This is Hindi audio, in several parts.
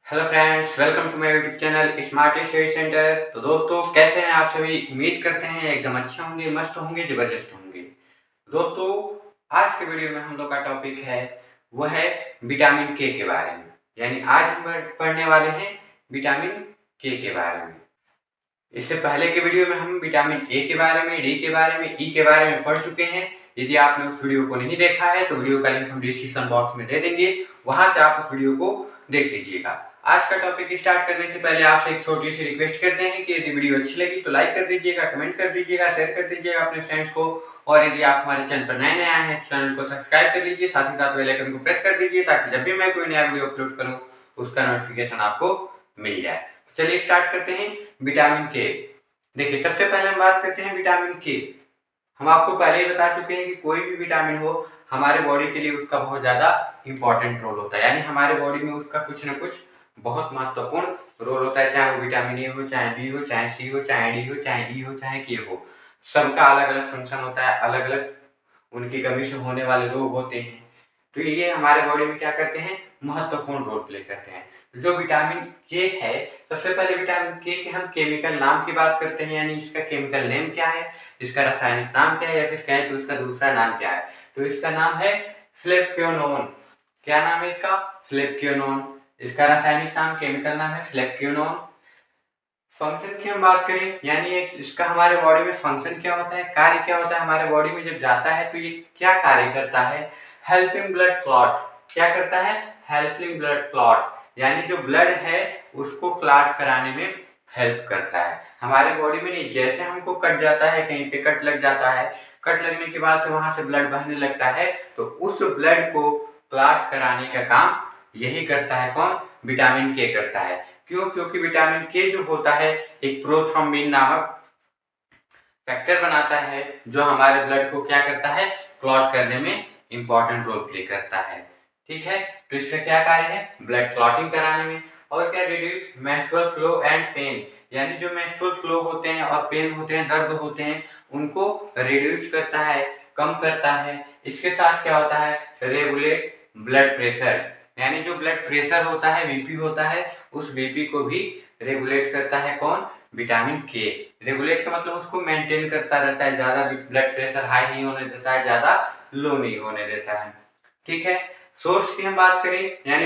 Hello friends, welcome to my YouTube channel smart study centre. तो दोस्तों, कैसे हैं आप सभी? उम्मीद करते हैं एकदम अच्छे होंगे, मस्त होंगे, जबरदस्त होंगे। दोस्तों, आज के वीडियो में हम लोग का टॉपिक है वो है विटामिन के बारे में। यानी आज हम पढ़ने वाले हैं विटामिन के बारे में। इससे पहले के वीडियो में हम विटामिन ए के बारे में, डी के बारे में, ई के बारे में पढ़ चुके हैं। यदि आपने उस वीडियो को नहीं देखा है तो वीडियो का लिंक हम डिस्क्रिप्शन बॉक्स में दे देंगे, वहां से आप उस वीडियो को देख लीजिएगा। आज का टॉपिक स्टार्ट करने से पहले आपसे एक छोटी सी रिक्वेस्ट करते हैं कि यदि वीडियो अच्छी लगी तो लाइक कर दीजिएगा, कमेंट कर दीजिएगा, शेयर कर दीजिएगा अपने फ्रेंड्स को। और यदि आप हमारे चैनल पर नए आए हैं तो चैनल को सब्सक्राइब कर लीजिए, साथ ही साथ बेल आइकन को प्रेस कर दीजिए ताकि जब भी मैं कोई नया वीडियो अपलोड करूँ उसका नोटिफिकेशन आपको मिल जाए। चलिए स्टार्ट करते हैं विटामिन के। देखिए, सबसे पहले हम बात करते हैं विटामिन के। हम आपको पहले ही बता चुके हैं कि कोई भी विटामिन हो हमारे बॉडी के लिए उसका बहुत ज़्यादा इंपॉर्टेंट रोल होता है। यानी हमारे बॉडी में उसका कुछ ना कुछ बहुत महत्वपूर्ण रोल होता है। चाहे वो विटामिन ए हो, चाहे बी हो, चाहे सी हो, चाहे डी हो, चाहे ई हो, चाहे के हो। सबका अलग अलग फंक्शन होता है, अलग अलग उनकी कमी से होने वाले रोग होते हैं। तो ये हमारे बॉडी में क्या करते हैं, महत्वपूर्ण रोल प्ले करते हैं। जो विटामिन के है, सबसे पहले विटामिन के हम केमिकल नाम की बात करते हैं। यानी इसका केमिकल नेम क्या है, इसका रासायनिक नाम क्या है, या फिर कहें तो इसका दूसरा नाम क्या है। तो इसका नाम है फ्लेवोनोन। क्या नाम है इसका? फ्लेवोनोन। इसका रासायनिक नाम, केमिकल नाम है फ्लेवोनोन। फंक्शन की हम बात करें, यानी इसका हमारे बॉडी में फंक्शन क्या होता है, कार्य क्या होता है। हमारे बॉडी में जब जाता है तो ये क्या कार्य करता है? Helping blood clot. क्या करता है? Helping blood clot. यानी जो ब्लड है उसको क्लॉट कराने में हेल्प करता है। हमारे बॉडी में नहीं, जैसे हमको कट जाता है, कहीं पे कट लग जाता है, कट लगने के बाद से वहां से ब्लड बहने लगता है, तो उस ब्लड को क्लॉट कराने का काम यही करता है कौन? विटामिन के करता है। क्यों? क्योंकि विटामिन के जो होता है एक प्रोथ्रोम्बिन नामक फैक्टर बनाता है जो हमारे ब्लड को क्या करता है, क्लॉट करने में इंपॉर्टेंट रोल प्ले करता है। ठीक है, तो इसका क्या कार्य है? ब्लड क्लॉटिंग कराने में। और क्या? Reduce menstrual flow and pain. यानी जो मेंस्ट्रुअल फ्लो होते हैं और पेन होते हैं, दर्द होते हैं, उनको रिड्यूस करता है, कम करता है। इसके साथ क्या होता है? Regulate blood pressure. यानी जो ब्लड प्रेशर होता है, बीपी होता है, उस बीपी को भी रेगुलेट करता है कौन? विटामिन के। रेगुलेट का मतलब उसको मेंटेन करता रहता है, ज्यादा ब्लड प्रेशर हाई नहीं होने देता है, ज्यादा लो नहीं होने देता है। ठीक है, सोर्स की हम बात करें, यानी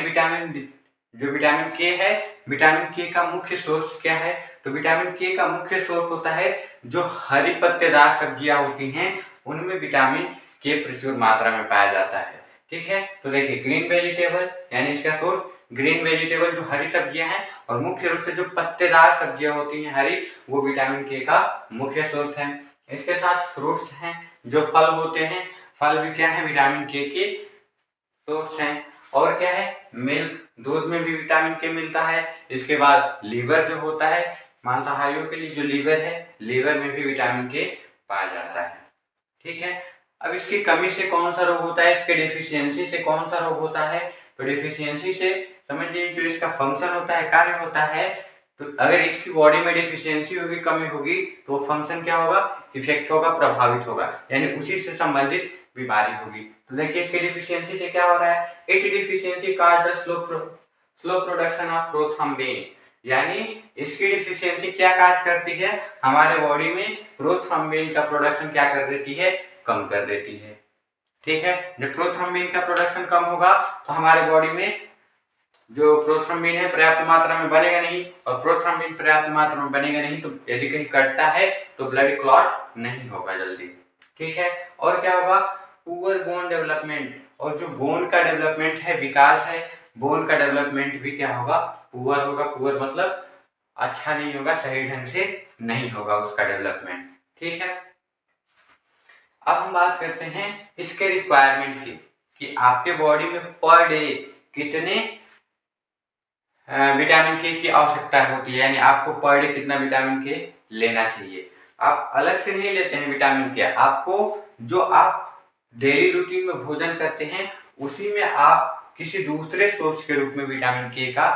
जो विटामिन के है, विटामिन के का मुख्य सोर्स क्या है? तो विटामिन के का मुख्य सोर्स होता है जो हरी पत्तेदार सब्जियां होती हैं, उनमें विटामिन के प्रचुर मात्रा में पाया जाता है। ठीक है, तो देखिए, ग्रीन वेजिटेबल यानी इसका सोर्स ग्रीन वेजिटेबल जो हरी सब्जियां हैं, और मुख्य रूप से जो पत्तेदार सब्जियां होती हैं हरी, वो विटामिन के का मुख्य सोर्स है। इसके साथ फ्रूट्स हैं, जो फल होते हैं, फल भी क्या है? विटामिन के सोर्स हैं। और क्या है? मिल्क, दूध में भी विटामिन के मिलता है। इसके बाद लीवर जो होता है, मांसाहारियों के लिए जो लीवर है, लीवर में भी विटामिन के पाया जाता है। ठीक है, अब इसकी कमी से कौन सा रोग होता है, इसके डिफिशियंसी से कौन सा रोग होता है? तो डिफिशियंसी से समझिए जो इसका फंक्शन होता है, कार्य होता है, तो अगर इसकी बॉडी में डिफिशियंसी होगी, कमी होगी, तो फंक्शन क्या होगा? इफेक्ट होगा, प्रभावित होगा, यानी उसी से संबंधित बीमारी होगी। तो देखिए, इसके डिफिशियंसी से क्या हो रहा है? It deficiency cause the slow production of prothrombin. यानी इसकी डिफिशियंसी क्या काज करती है? हमारे बॉडी में प्रोथ्रोम्बिन का प्रोडक्शन क्या कर देती है? कम कर देती है। ठीक है, जब प्रोथ्रोम्बिन का प्रोडक्शन कम होगा तो हमारे बॉडी में जो प्रोथ्रोम्बिन है पर्याप्त मात्रा में बनेगा नहीं, और प्रोथ्रोम्बिन पर्याप्त मात्रा में बनेगा नहीं तो यदि कहीं कटता है तो ब्लड क्लॉट नहीं होगा जल्दी। ठीक है, और क्या होगा? Poor bone development. और जो बोन का डेवलपमेंट है, विकास है, बोन का डेवलपमेंट भी क्या होगा? पुअर होगा। पुअर मतलब अच्छा नहीं होगा, सही ढंग से नहीं होगा उसका डेवलपमेंट। ठीक है, अब हम बात करते हैं इसके रिक्वायरमेंट की, कि आपके बॉडी में पर डे कितने विटामिन के की आवश्यकता होती है। यानी आपको पर डे कितना विटामिन के लेना चाहिए। आप अलग से नहीं लेते हैं विटामिन के, आपको जो आप डेली रूटीन में भोजन करते हैं उसी में आप किसी दूसरे सोर्स के रूप में विटामिन के का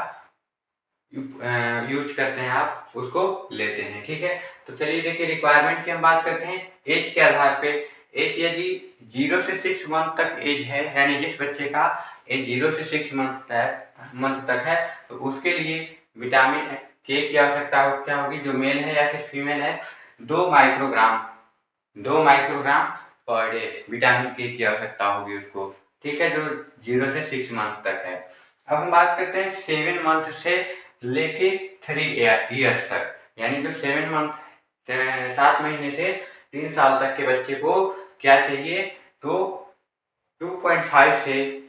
यूज करते हैं, आप उसको लेते हैं। ठीक है, तो चलिए देखिए, रिक्वायरमेंट की हम बात करते हैं एज के आधार पे। एज यदि 0 से 6 मंथ तक एज है, यानी जिस बच्चे का एज 0 से 6 मंथ तक है, तो उसके लिए विटामिन के की आवश्यकता क्या होगी, जो मेल है या फिर फीमेल है, 2 माइक्रोग्राम पर डे विटामिन के की आवश्यकता होगी उसको, ठीक है, जो 0 से 6 मंथ तक है। अब हम बात करते हैं 7 मंथ से लेके 3 ईयर्स तक, यानी जो 7 महीने से 3 साल तक के बच्चे को क्या चाहिए, तो 2.5 से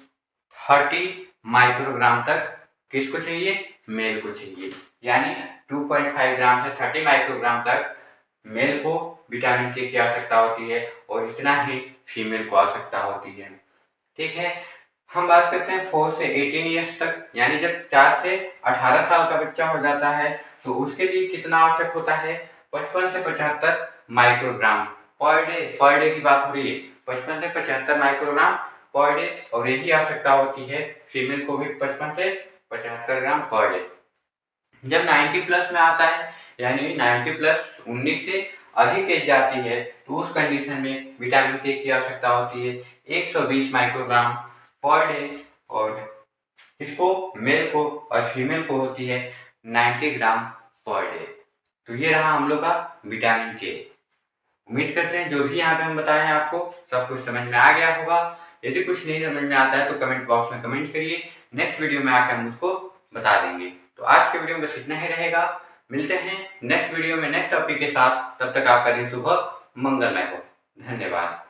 30 माइक्रोग्राम तक किसको चाहिए, मेल को चाहिए, यानी 2.5 ग्राम से 30 माइक्रोग्राम तक मेल को विटामिन के की आवश्यकता होती है और इतना ही फीमेल को आवश्यकता होती है, ठीक है। हम बात करते हैं 4 से 18 ईयर्स तक, यानी जब 4 से 18 साल का बच्चा हो जाता है तो उसके लिए कितना आवश्यक होता है, 55 से 75 माइक्रोग्राम पर डे की बात हो रही है, 55 से 75 माइक्रोग्राम पर डे, और यही आवश्यकता होती है फीमेल को भी 55 से 75 ग्राम पर डे। जब 90 प्लस में आता है, यानी 90 प्लस 19 से अधिक एज जाती है, तो उस कंडीशन में विटामिन के की आवश्यकता होती है 120 माइक्रोग्राम पर डे, और इसको मेल को और फीमेल को होती है 90 ग्राम पर डे। तो ये रहा हम लोग का विटामिन के। उम्मीद करते हैं जो भी यहाँ पे हम बताए हैं आपको सब कुछ समझ में आ गया होगा। यदि कुछ नहीं समझ में आता है तो कमेंट बॉक्स में कमेंट करिए, नेक्स्ट वीडियो में आकर हम उसको बता देंगे। तो आज के वीडियो में बस इतना ही रहेगा, मिलते हैं नेक्स्ट वीडियो में नेक्स्ट टॉपिक के साथ, तब तक आपका दिन शुभ मंगलमय हो। धन्यवाद।